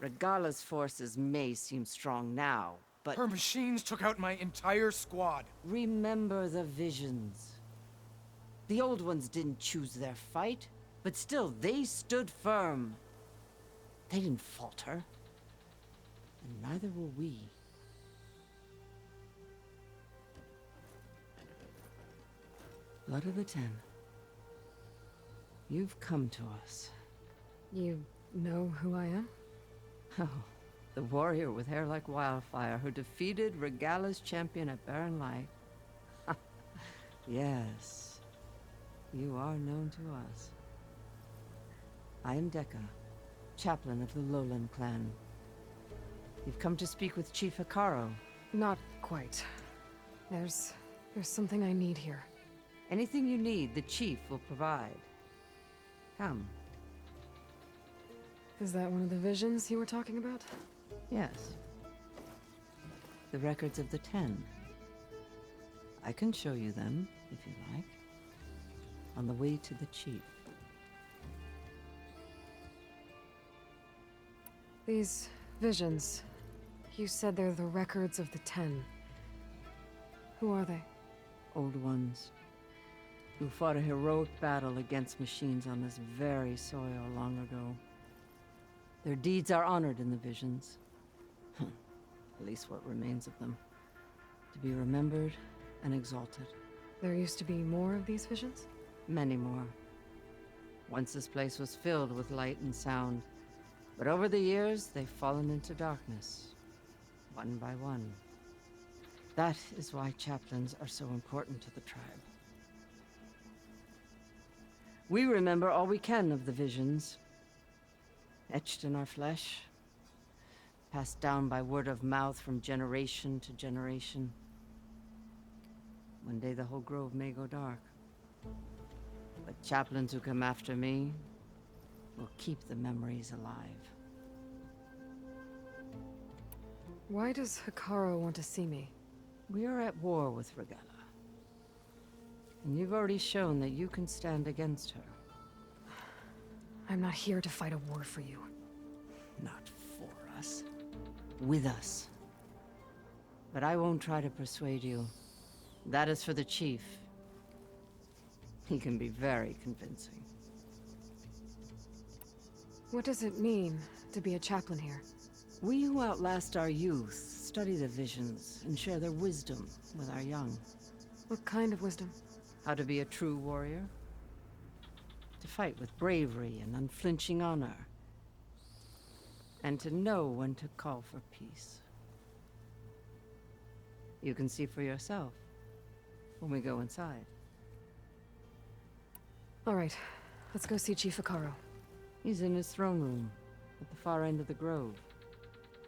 Regalla's forces may seem strong now, but Her machines took out my entire squad. remember the visions. The old ones didn't choose their fight, but still they stood firm. They didn't falter. And neither will we. Blood of the Ten. You've come to us. You know who I am? Oh, the warrior with hair like wildfire who defeated Regalla's champion at Barren Light. Yes, you are known to us. I am Dekka, Chaplain of the Lowland clan. You've come to speak with Chief Hekarro. Not quite. There's something I need here. Anything you need, the Chief will provide. Come. Is that one of the visions you were talking about? Yes. The records of the 10. I can show you them, if you like. On the way to the Chief. These visions, you said they're the records of the 10. Who are they? Old ones. Who fought a heroic battle against machines on this very soil long ago. Their deeds are honored in the visions. At least what remains of them. To be remembered and exalted. There used to be more of these visions? Many more. Once this place was filled with light and sound. But over the years, they've fallen into darkness. One by one. That is why chaplains are so important to the tribe. We remember all we can of the visions. Etched in our flesh. Passed down by word of mouth from generation to generation. One day the whole grove may go dark. But chaplains who come after me will keep the memories alive. Why does Hekarro want to see me? We are at war with Regalla. And you've already shown that you can stand against her. I'm not here to fight a war for you. Not for us. With us. But I won't try to persuade you. That is for the Chief. He can be very convincing. What does it mean to be a chaplain here? We who outlast our youth study the visions and share their wisdom with our young. What kind of wisdom? How to be a true warrior. To fight with bravery and unflinching honor. And to know when to call for peace. You can see for yourself when we go inside. All right, let's go see Chief Hekarro. He's in his throne room at the far end of the grove.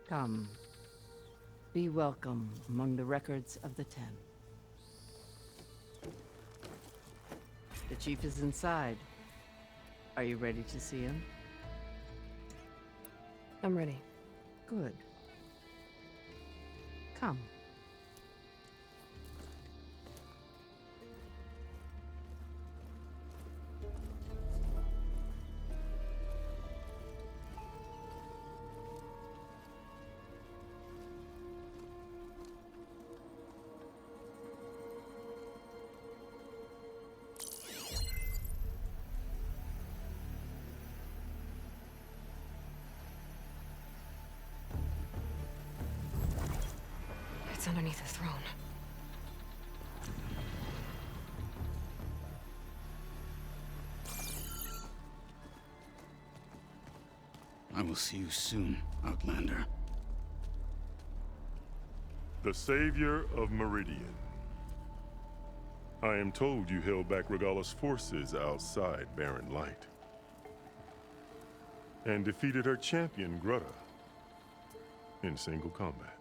Come. Be welcome among the records of the 10. The Chief is inside. Are you ready to see him? I'm ready. Good. Come. It's underneath the throne. I will see you soon, Outlander. The Savior of Meridian. I am told you held back Regalla's forces outside Barren Light. And defeated her champion, Grutta, in single combat.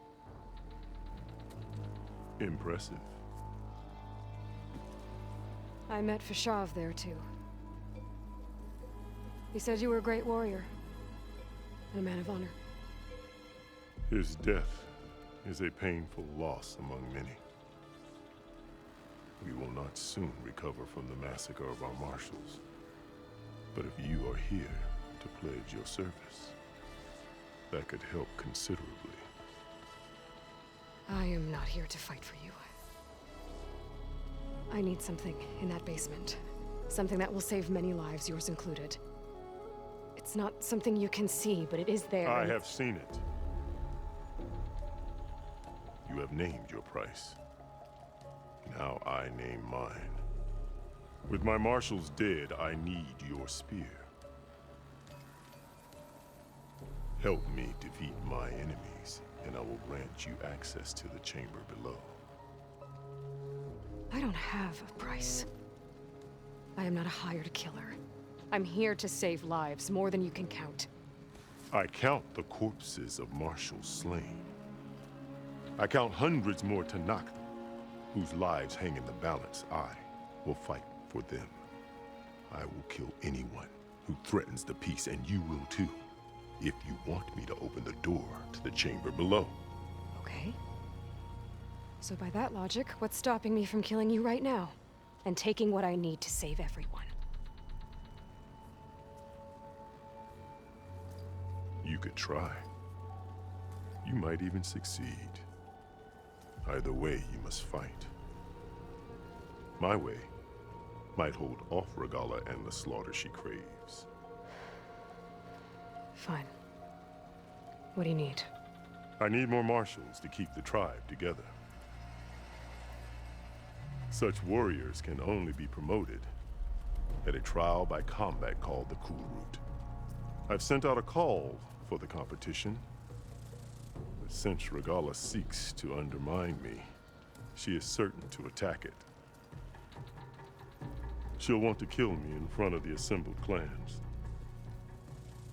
Impressive. I met Fashav there too. He said you were a great warrior. And a man of honor. His death is a painful loss among many. We will not soon recover from the massacre of our marshals. But if you are here to pledge your service, that could help considerably. I am not here to fight for you. I need something in that basement. Something that will save many lives, yours included. It's not something you can see, but it is there. I have seen it. You have named your price. Now I name mine. With my marshals dead, I need your spear. Help me defeat my enemies, and I will grant you access to the chamber below. I don't have a price. I am not a hired killer. I'm here to save lives, more than you can count. I count the corpses of marshals slain. I count hundreds more Tanakh, whose lives hang in the balance. I will fight for them. I will kill anyone who threatens the peace, and you will too, if you want me to open the door to the chamber below. Okay. So by that logic, what's stopping me from killing you right now? And taking what I need to save everyone? You could try. You might even succeed. Either way, you must fight. My way might hold off Regalla and the slaughter she craves. Fine. What do you need? I need more marshals to keep the tribe together. Such warriors can only be promoted at a trial by combat called the Kulrut. I've sent out a call for the competition, but since Regalla seeks to undermine me, she is certain to attack it. She'll want to kill me in front of the assembled clans.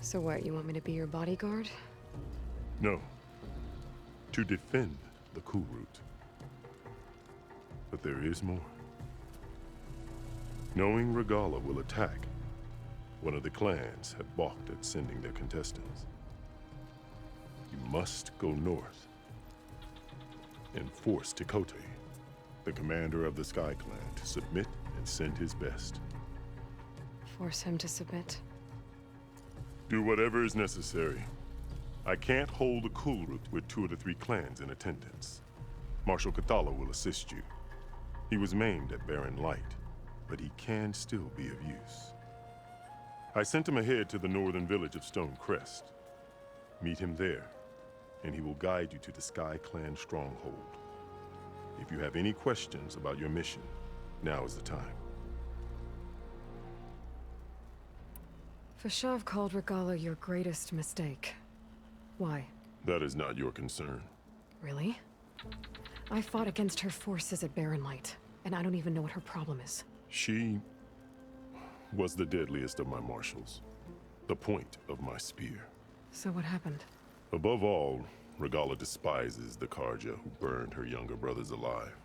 So what, you want me to be your bodyguard? No, to defend the Kulrut. But there is more. Knowing Regalla will attack, one of the clans had balked at sending their contestants. You must go north and force Tekotteh, the commander of the Sky Clan, to submit and send his best. Force him to submit? Do whatever is necessary. I can't hold the Kulrut with 2 of the 3 clans in attendance. Marshal Kotallo will assist you. He was maimed at Barren Light, but he can still be of use. I sent him ahead to the northern village of Stone Crest. Meet him there, and he will guide you to the Sky Clan stronghold. If you have any questions about your mission, now is the time. Fashav called Regalla your greatest mistake. Why? That is not your concern. Really? I fought against her forces at Barren Light, and I don't even know what her problem is. She was the deadliest of my marshals, the point of my spear. So what happened? Above all, Regalla despises the Karja who burned her younger brothers alive.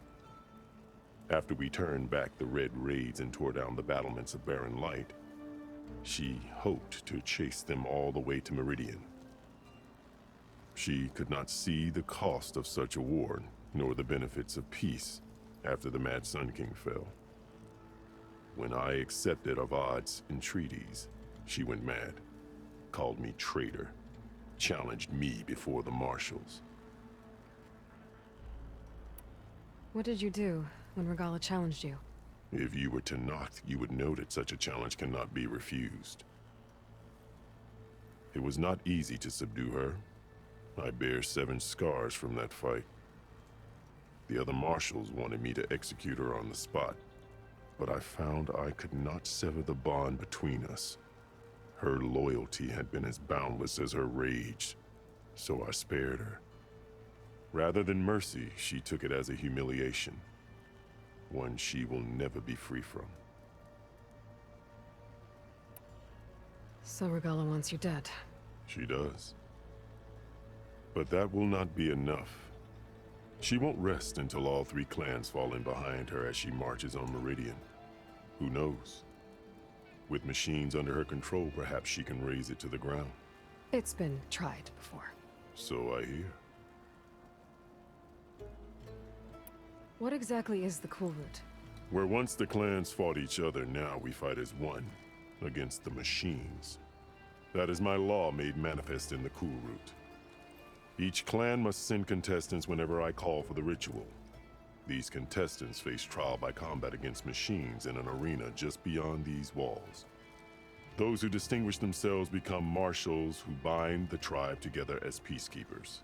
After we turned back the Red Raids and tore down the battlements of Barren Light, she hoped to chase them all the way to Meridian. She could not see the cost of such a war, nor the benefits of peace after the Mad Sun King fell. When I accepted Avad's entreaties, she went mad, called me traitor, challenged me before the marshals. What did you do when Regalla challenged you? If you were Tanakh, you would know that such a challenge cannot be refused. It was not easy to subdue her. I bear 7 scars from that fight. The other marshals wanted me to execute her on the spot, but I found I could not sever the bond between us. Her loyalty had been as boundless as her rage, so I spared her. Rather than mercy, she took it as a humiliation, one she will never be free from. So Regalla wants you dead. She does. But that will not be enough. She won't rest until all 3 clans fall in behind her as she marches on Meridian. Who knows? With machines under her control, perhaps she can raze it to the ground. It's been tried before. So I hear. What exactly is the Kulrut? Where once the clans fought each other, now we fight as one, against the machines. That is my law made manifest in the Kulrut. Each clan must send contestants whenever I call for the ritual. These contestants face trial by combat against machines in an arena just beyond these walls. Those who distinguish themselves become marshals who bind the tribe together as peacekeepers.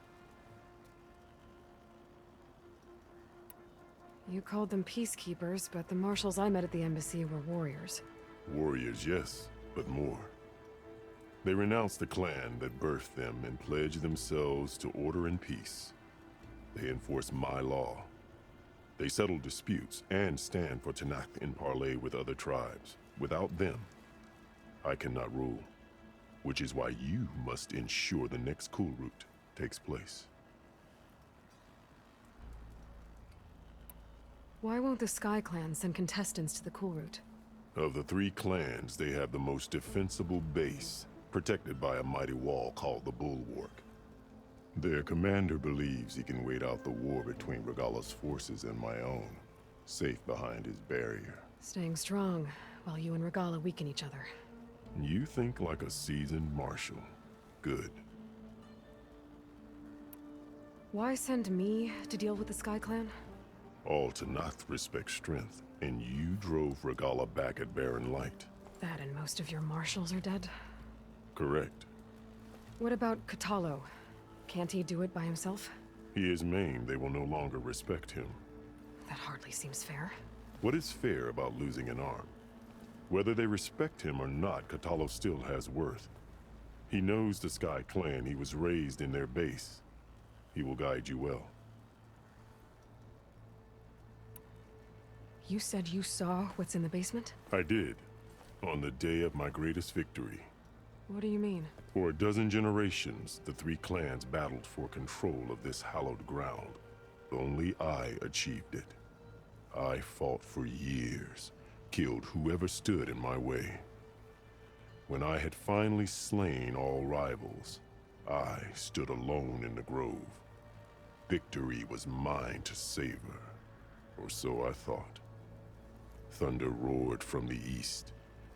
You called them peacekeepers, but the marshals I met at the embassy were warriors. Warriors, yes, but more. They renounce the clan that birthed them and pledge themselves to order and peace. They enforce my law. They settle disputes and stand for Tekotteh in parley with other tribes. Without them, I cannot rule, which is why you must ensure the next Kulrut takes place. Why won't the Sky Clan send contestants to the Kulrut? Of the three clans, they have the most defensible base, protected by a mighty wall called the Bulwark. Their commander believes he can wait out the war between Regalla's forces and my own, safe behind his barrier. Staying strong, while you and Regalla weaken each other. You think like a seasoned marshal. Good. Why send me to deal with the Sky Clan? All Tekotteh respect strength, and you drove Regalla back at Barren Light. That and most of your marshals are dead? Correct. What about Kotallo? Can't he do it by himself? He is maimed, they will no longer respect him. That hardly seems fair. What is fair about losing an arm? Whether they respect him or not, Kotallo still has worth. He knows the Sky Clan, he was raised in their base. He will guide you well. You said you saw what's in the basement? I did, on the day of my greatest victory. What do you mean? For a dozen generations, the three clans battled for control of this hallowed ground. Only I achieved it. I fought for years, killed whoever stood in my way. When I had finally slain all rivals, I stood alone in the grove. Victory was mine to savor, or so I thought. Thunder roared from the east,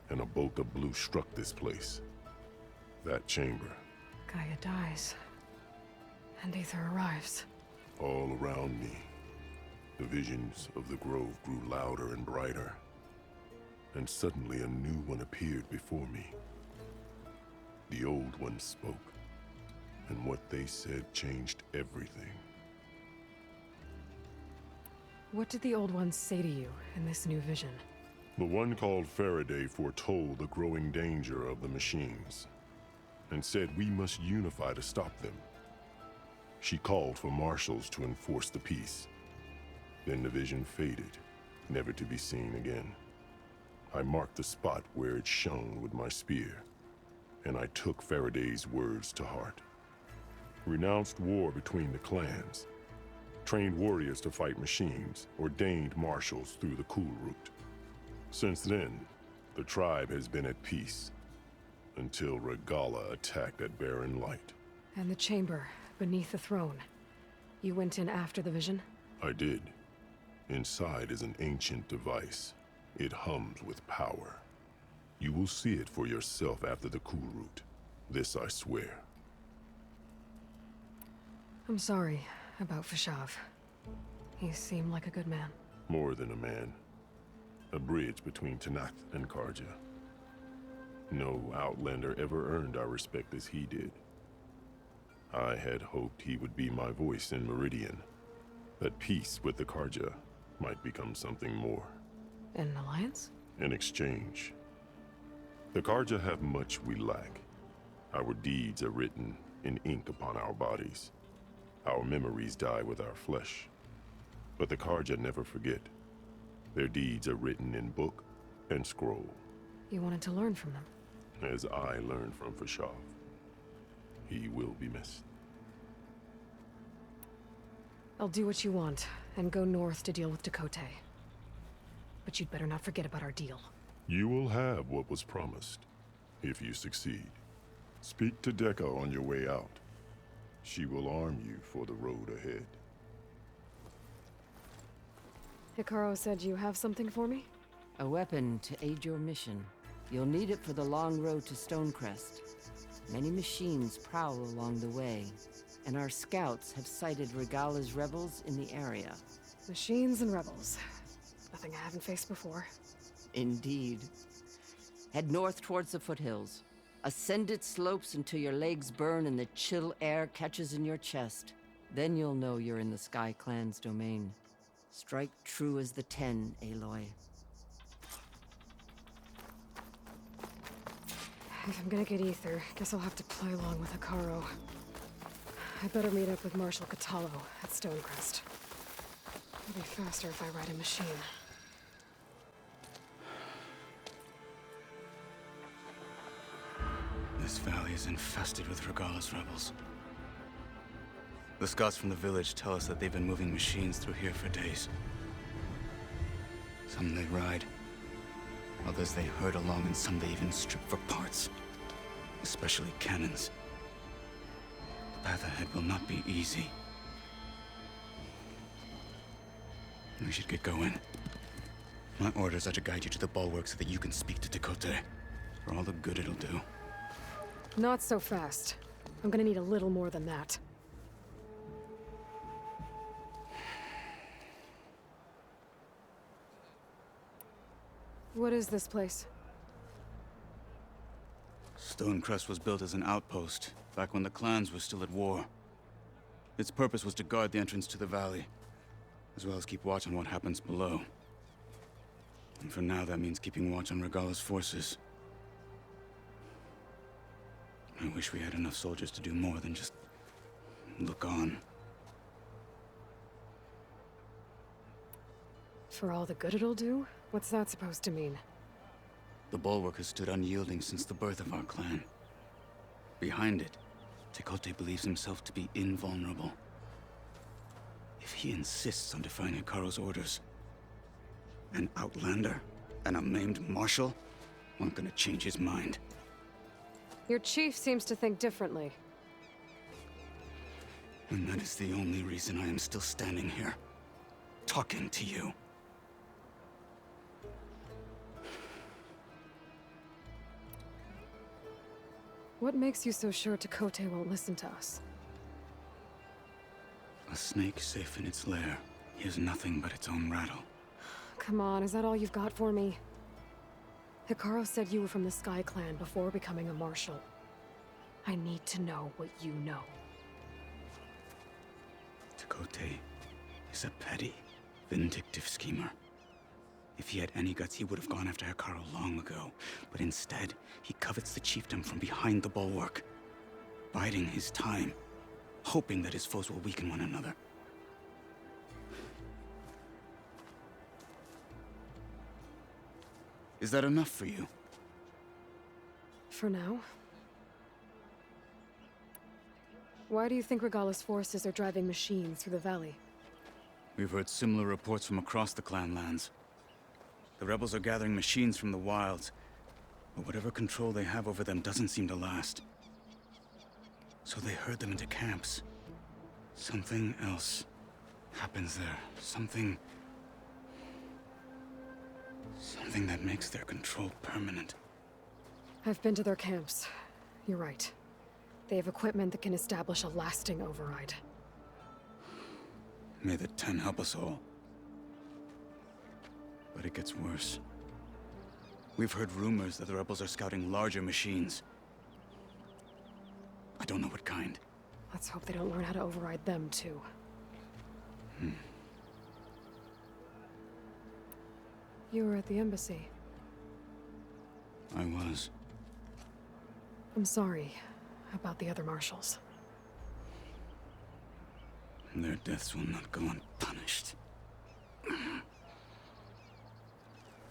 and a bolt of blue struck this place. That chamber. Gaia dies. And Aether arrives. All around me, the visions of the grove grew louder and brighter. And suddenly a new one appeared before me. The old one spoke, and what they said changed everything. What did the old ones say to you in this new vision? The one called Faraday foretold the growing danger of the machines, and said we must unify to stop them. She called for marshals to enforce the peace. Then the vision faded, never to be seen again. I marked the spot where it shone with my spear, and I took Faraday's words to heart. Renounced war between the clans, trained warriors to fight machines, ordained marshals through the Kulrut. Since then, the tribe has been at peace, until Regalla attacked at Barren Light. And the chamber, beneath the throne. You went in after the vision? I did. Inside is an ancient device. It hums with power. You will see it for yourself after the Kulrut. This I swear. I'm sorry about Fashav. He seemed like a good man. More than a man. A bridge between Tekotteh and Carja. No Outlander ever earned our respect as he did. I had hoped he would be my voice in Meridian. That peace with the Carja might become something more. An alliance? In exchange. The Carja have much we lack. Our deeds are written in ink upon our bodies. Our memories die with our flesh. But the Carja never forget. Their deeds are written in book and scroll. You wanted to learn from them? As I learned from Fashav. He will be missed. I'll do what you want, and go north to deal with Tekotteh. But you'd better not forget about our deal. You will have what was promised, if you succeed. Speak to Dekka on your way out. She will arm you for the road ahead. Hekarro said you have something for me? A weapon to aid your mission. You'll need it for the long road to Stonecrest. Many machines prowl along the way, and our scouts have sighted Regalla's rebels in the area. Machines and rebels. Nothing I haven't faced before. Indeed. Head north towards the foothills. Ascend its slopes until your legs burn and the chill air catches in your chest. Then you'll know you're in the Sky Clan's domain. Strike true as the 10, Aloy. If I'm gonna get Aether, guess I'll have to play along with Hekarro. I better meet up with Marshal Kotallo at Stonecrest. It'll be faster if I ride a machine. This valley is infested with Regalla's rebels. The scouts from the village tell us that they've been moving machines through here for days. Some they ride, others they herd along, and some they even strip for parts. Especially cannons. The path ahead will not be easy. We should get going. My orders are to guide you to the Bulwark so that you can speak to Tekotteh. For all the good it'll do. Not so fast. I'm gonna need a little more than that. What is this place? Stonecrest was built as an outpost, back when the clans were still at war. Its purpose was to guard the entrance to the valley, as well as keep watch on what happens below. And for now, that means keeping watch on Regalla's forces. I wish we had enough soldiers to do more than just look on. For all the good it'll do? What's that supposed to mean? The Bulwark has stood unyielding since the birth of our clan. Behind it, Tekotteh believes himself to be invulnerable. If he insists on defying Hekarro's orders, an outlander and a maimed marshal aren't gonna change his mind. Your chief seems to think differently. And that is the only reason I am still standing here, talking to you. What makes you so sure Tekotteh won't listen to us? A snake safe in its lair hears nothing but its own rattle. Come on, is that all you've got for me? Hekarro said you were from the Sky Clan before becoming a marshal. I need to know what you know. Tekotteh is a petty, vindictive schemer. If he had any guts, he would have gone after Hekarro long ago. But instead, he covets the chiefdom from behind the Bulwark, biding his time, hoping that his foes will weaken one another. Is that enough for you? For now. Why do you think Regalla's forces are driving machines through the valley? We've heard similar reports from across the clan lands. The rebels are gathering machines from the wilds, but whatever control they have over them doesn't seem to last. So they herd them into camps. Something else happens there. Something that makes their control permanent. I've been to their camps. You're right. They have equipment that can establish a lasting override. May the 10 help us all. But it gets worse. We've heard rumors that the rebels are scouting larger machines. I don't know what kind. Let's hope they don't learn how to override them, too. You were at the embassy. I was. I'm sorry about the other marshals. Their deaths will not go unpunished.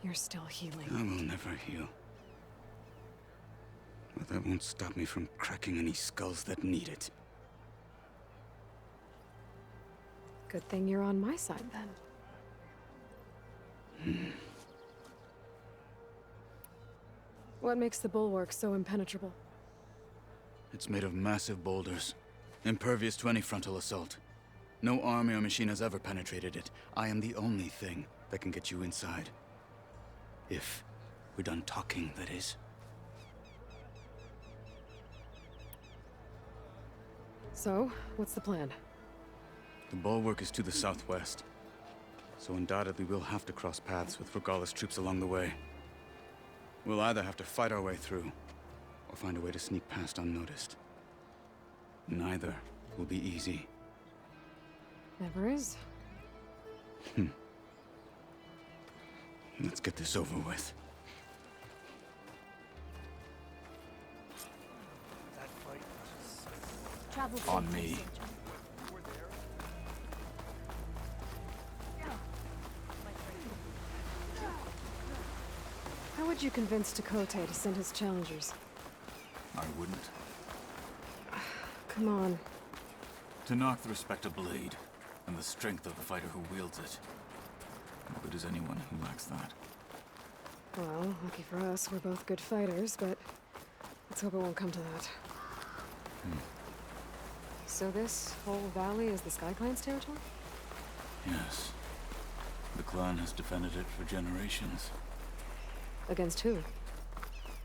You're still healing. I will never heal. But that won't stop me from cracking any skulls that need it. Good thing you're on my side, then. What makes the Bulwark so impenetrable? It's made of massive boulders, impervious to any frontal assault. No army or machine has ever penetrated it. I am the only thing that can get you inside. If we're done talking, that is. So, what's the plan? The Bulwark is to the southwest, so undoubtedly we'll have to cross paths with Regalla's troops along the way. We'll either have to fight our way through, or find a way to sneak past unnoticed. Neither will be easy. Never is. Let's get this over with. On me. How would you convince Tekotteh to send his challengers? I wouldn't. Come on. To knock the respect of blade, and the strength of the fighter who wields it. How good is anyone who lacks that? Well, lucky for us, we're both good fighters, but let's hope it won't come to that. So this whole valley is the Sky Clan's territory? Yes. The clan has defended it for generations. Against who?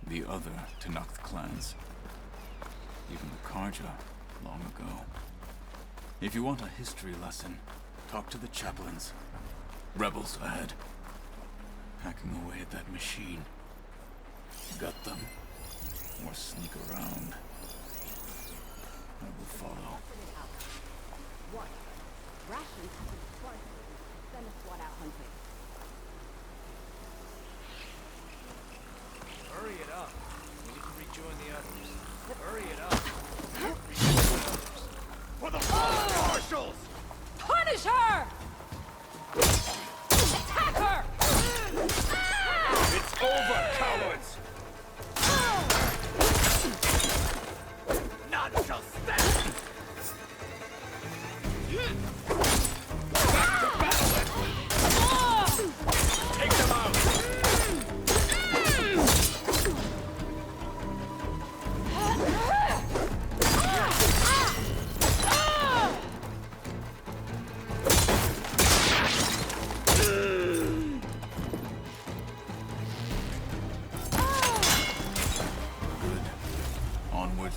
The other Tenakth clans. Even the Karja, long ago. If you want a history lesson, talk to the Chaplains. Rebels ahead. Hacking away at that machine. Gut them. Or sneak around. I will follow. What? Rations have been twice. Send a SWAT out hunting. Hurry it up. We need to rejoin the others. Hurry it up. Rejoin the others. For the marshals! Punish her! Attack her! It's over, cowards! None shall stand! Back to battle! Take them out!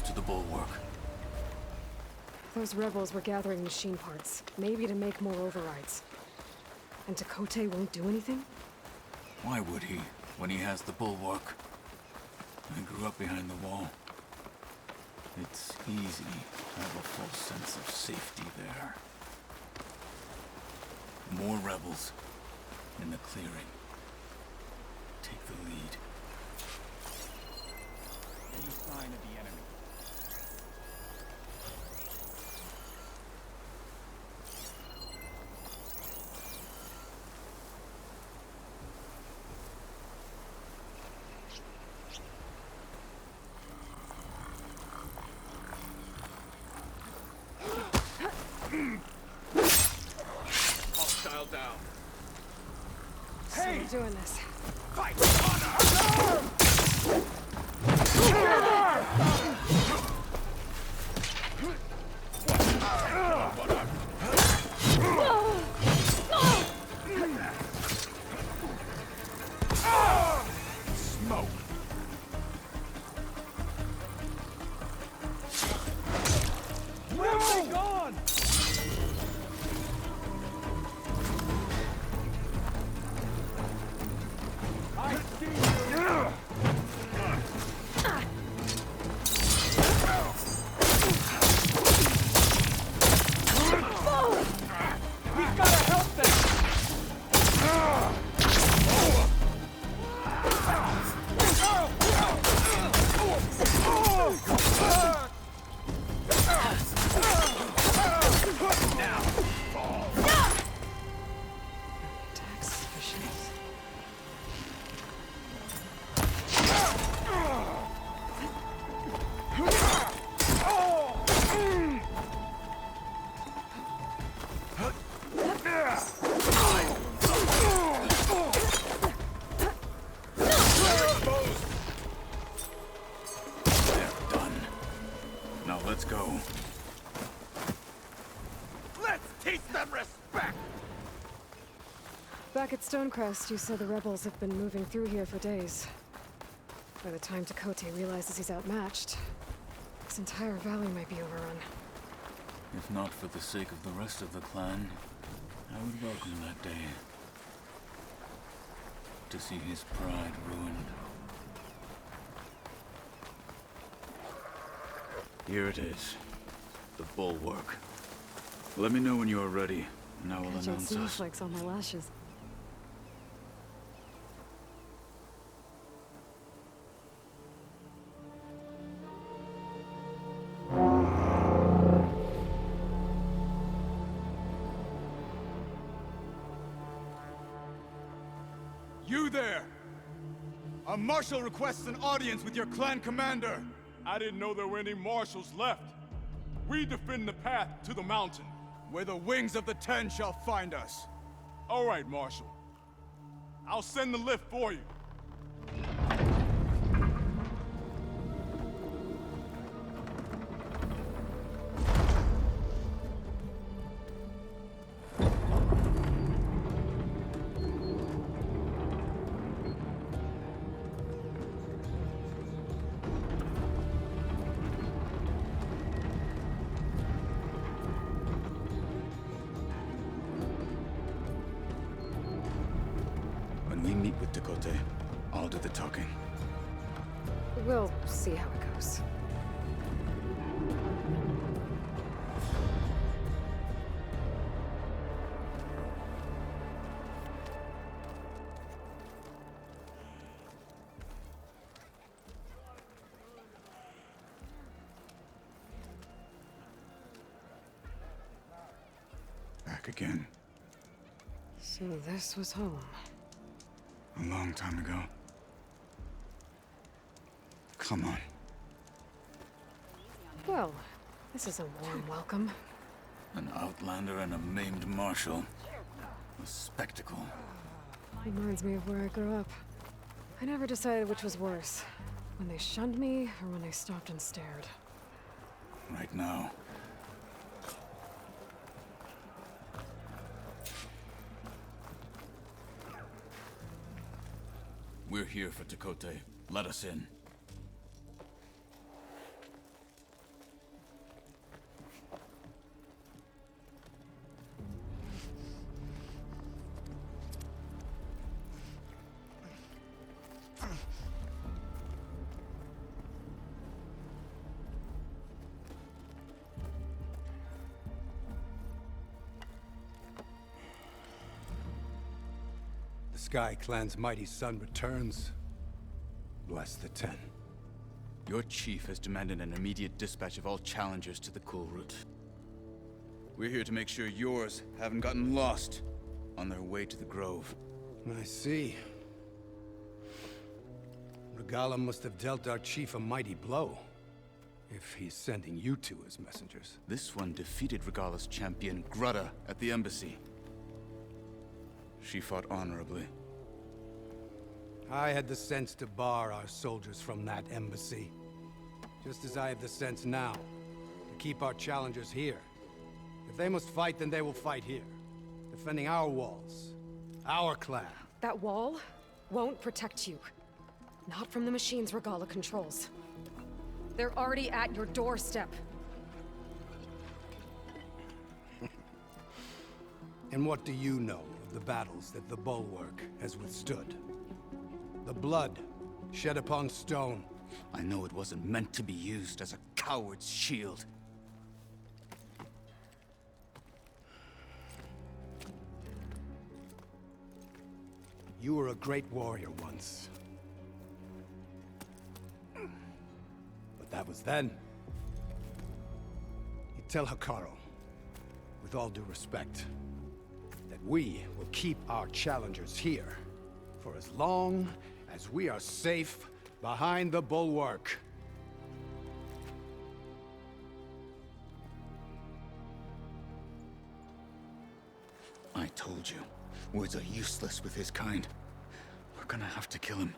To the Bulwark. Those rebels were gathering machine parts, maybe to make more overrides. And Tekotteh won't do anything? Why would he, when he has the Bulwark? I grew up behind the wall. It's easy to have a false sense of safety there. More rebels in the clearing. Take the lead. Any sign of the enemy? Hostile down. Hey! So we're doing this. Fight! Smoke! Where have they gone? I see you! We've got to help them! Now, fall! Tax officials. They're done. Now let's go. Let's teach them respect! Back at Stonecrest, you said the rebels have been moving through here for days. By the time Tekotteh realizes he's outmatched, this entire valley might be overrun. If not for the sake of the rest of the clan, I would welcome that day. To see his pride ruined. Here it is. The Bulwark. Let me know when you are ready, and I will Catching announce us. snowflakes on my lashes. You there! A marshal requests an audience with your clan commander! I didn't know there were any marshals left. We defend the path to the mountain. Where the wings of the 10 shall find us. All right, Marshal. I'll send the lift for you. When we meet with Tekotteh, I'll do the talking. We'll see how it goes. Back again. So this was home. A long time ago. Come on. Well, this is a warm welcome. An outlander and a maimed marshal. A spectacle. Reminds me of where I grew up. I never decided which was worse. When they shunned me, or when they stopped and stared. Right now. We're here for Tekotteh. Let us in. The Sky Clan's mighty son returns. Bless the 10. Your chief has demanded an immediate dispatch of all challengers to the Kulrut. We're here to make sure yours haven't gotten lost on their way to the Grove. I see. Regalla must have dealt our chief a mighty blow, if he's sending you two as messengers. This one defeated Regalla's champion, Grudda, at the embassy. She fought honorably. I had the sense to bar our soldiers from that embassy. Just as I have the sense now, to keep our challengers here. If they must fight, then they will fight here. Defending our walls. Our clan. That wall won't protect you. Not from the machines Regalla controls. They're already at your doorstep. And what do you know of the battles that the Bulwark has withstood? The blood shed upon stone. I know it wasn't meant to be used as a coward's shield. You were a great warrior once. But that was then. You tell Hekarro, with all due respect, that we will keep our challengers here for as long as we are safe behind the Bulwark. I told you, words are useless with his kind. We're gonna have to kill him.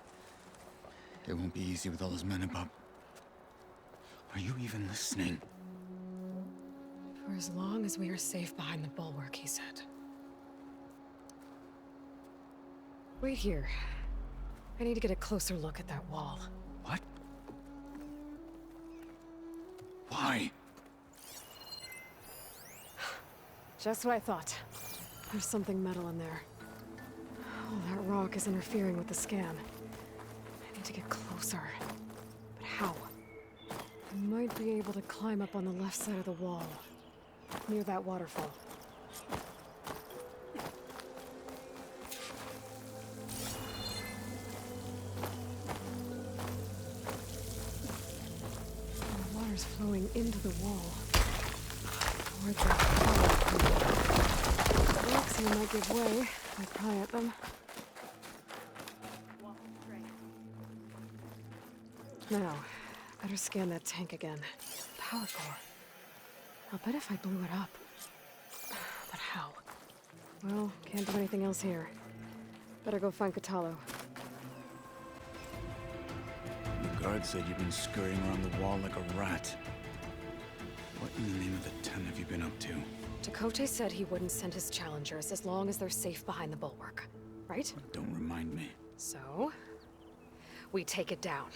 It won't be easy with all his men about. Are you even listening? For as long as we are safe behind the Bulwark, he said. Wait here. I need to get a closer look at that wall. What? Why? Just what I thought. There's something metal in there. Oh, that rock is interfering with the scan. I need to get closer. But how? I might be able to climb up on the left side of the wall, near that waterfall. The water's flowing into the wall. Toward that power. The rocks here might give way if I pry at them. Now, better scan that tank again. Power core. I'll bet if I blew it up. But how? Well, can't do anything else here. Better go find Kotallo. The guard said you've been scurrying around the wall like a rat. What in the name of the 10 have you been up to? Tekotteh said he wouldn't send his challengers as long as they're safe behind the bulwark. Right? Don't remind me. So, we take it down.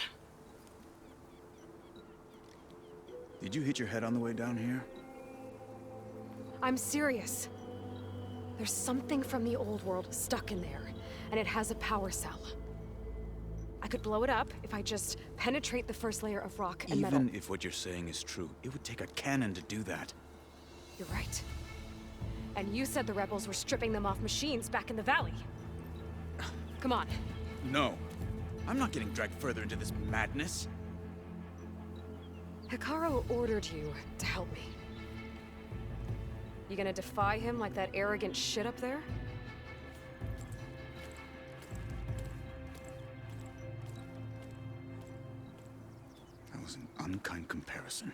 Did you hit your head on the way down here? I'm serious. There's something from the old world stuck in there, and it has a power cell. I could blow it up if I just penetrate the first layer of rock and metal. Even if what you're saying is true, it would take a cannon to do that. You're right. And you said the rebels were stripping them off machines back in the valley. Come on. No. I'm not getting dragged further into this madness. Hekarro ordered you to help me. You gonna defy him like that arrogant shit up there? That was an unkind comparison.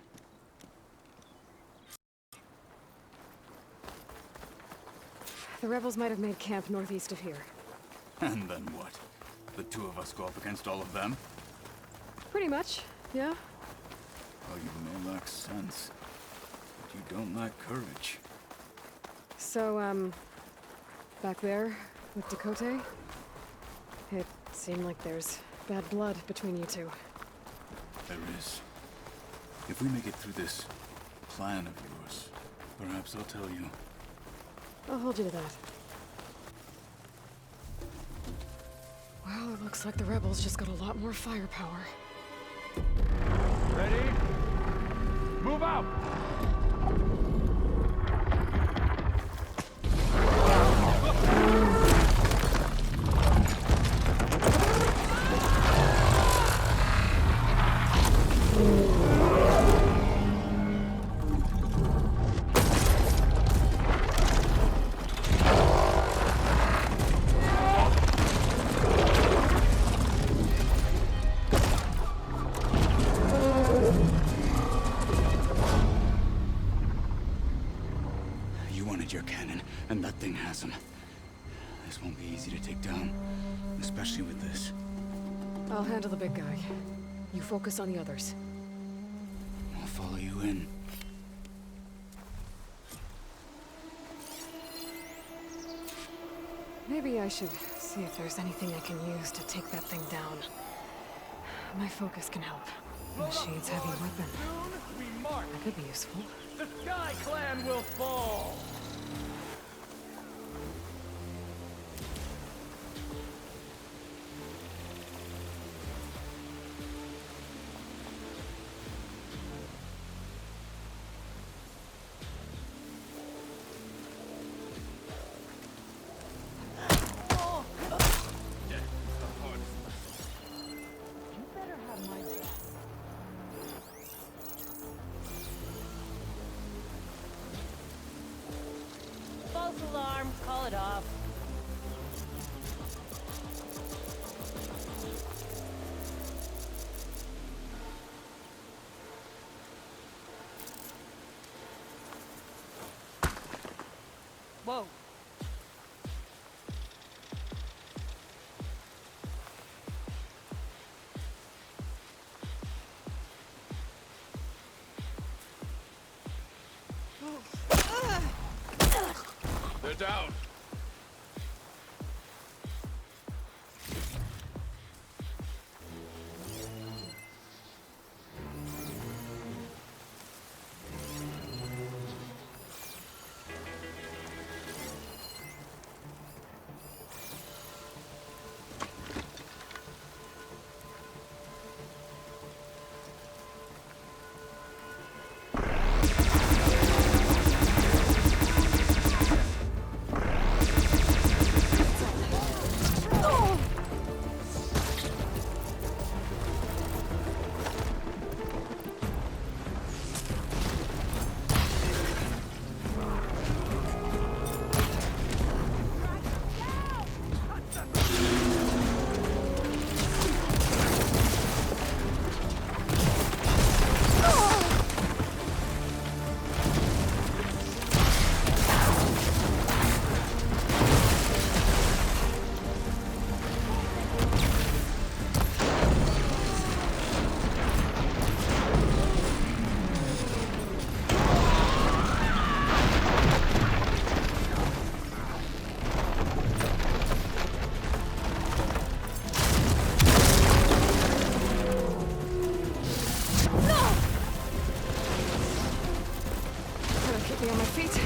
The rebels might have made camp northeast of here. And then what? The two of us go up against all of them? Pretty much, yeah. Oh, you may lack sense, but you don't lack courage. So, back there, with Tekotteh, it seemed like there's bad blood between you two. There is. If we make it through this plan of yours, perhaps I'll tell you. I'll hold you to that. Well, it looks like the rebels just got a lot more firepower. Ready? Move out! Your cannon, and that thing has him. This won't be easy to take down, especially with this. I'll handle the big guy. You focus on the others. I'll follow you in. Maybe I should see if there's anything I can use to take that thing down. My focus can help. The machine's heavy weapon. Soon we march. That could be useful. The Sky Clan will fall. False alarm. Call it off. Whoa. They're down. Get me on my feet.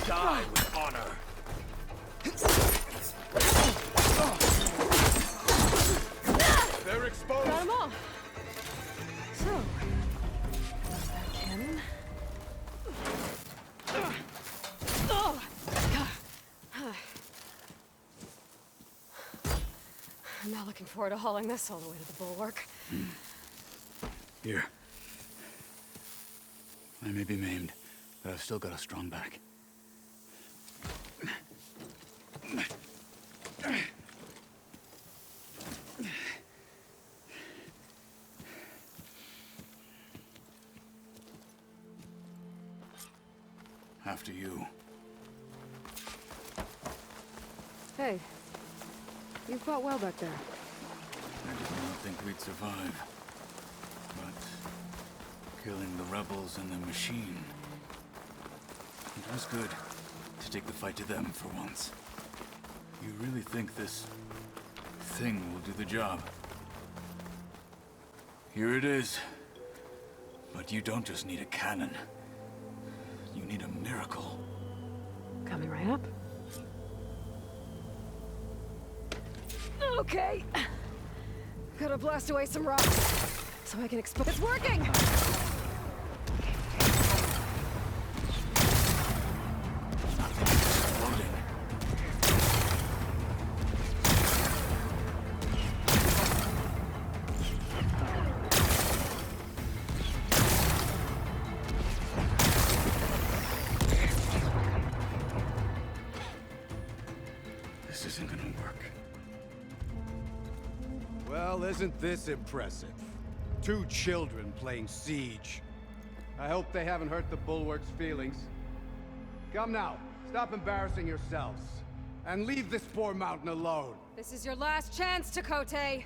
Die with honor. They're exposed. Got them all. So, is that cannon? I'm not looking forward to hauling this all the way to the Bulwark. Here. I may be maimed, but I've still got a strong back. do. Hey, you fought well back there. I did not think we'd survive. But killing the rebels and the machine... it was good to take the fight to them for once. You really think this thing will do the job? Here it is. But you don't just need a cannon. You need a miracle. Coming right up. Okay. Gotta blast away some rocks so I can explode. It's working! This isn't gonna work. Well, isn't this impressive? 2 children playing siege. I hope they haven't hurt the Bulwark's feelings. Come now, stop embarrassing yourselves. And leave this poor mountain alone. This is your last chance, Tekotteh.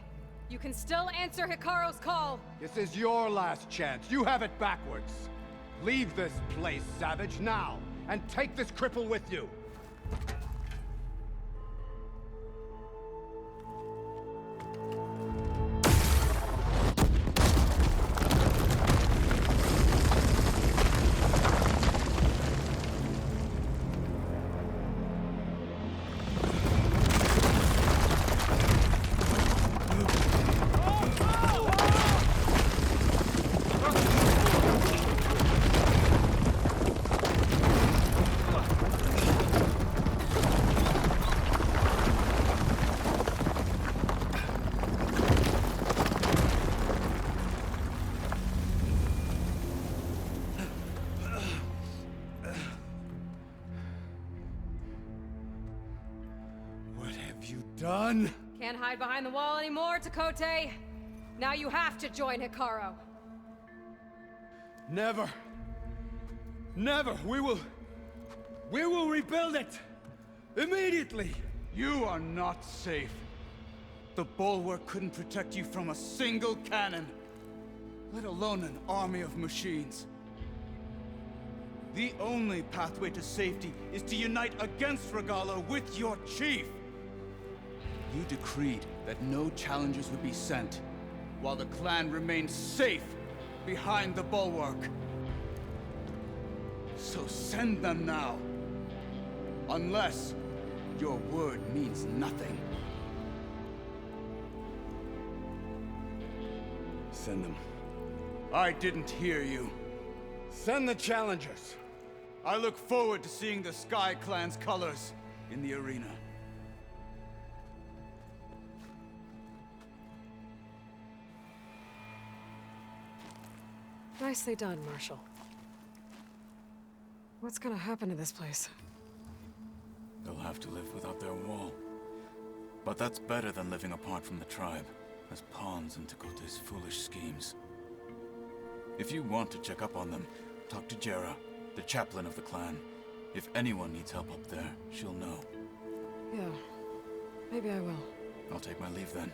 You can still answer Hekarro's call. This is your last chance. You have it backwards. Leave this place, Savage, now. And take this cripple with you. Done? Can't hide behind the wall anymore, Tekotteh. Now you have to join Hekarro. Never. Never. We will rebuild it. Immediately. You are not safe. The Bulwark couldn't protect you from a single cannon, let alone an army of machines. The only pathway to safety is to unite against Regalla with your chief. You decreed that no challengers would be sent, while the clan remained safe behind the Bulwark. So send them now. Unless your word means nothing. Send them. I didn't hear you. Send the challengers. I look forward to seeing the Sky Clan's colors in the arena. Nicely done, Marshal. What's gonna happen to this place? They'll have to live without their wall. But that's better than living apart from the tribe, as pawns in Tekotteh's foolish schemes. If you want to check up on them, talk to Jera, the chaplain of the clan. If anyone needs help up there, she'll know. Yeah, maybe I will. I'll take my leave then.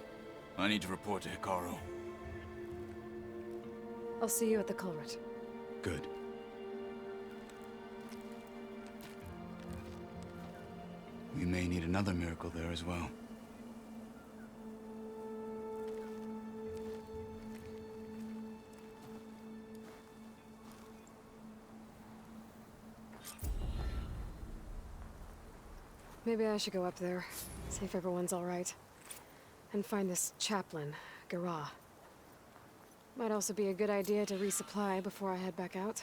I need to report to Hekarro. I'll see you at the Kulrut. Good. We may need another miracle there as well. Maybe I should go up there, see if everyone's all right. And find this chaplain, Garah. Might also be a good idea to resupply before I head back out.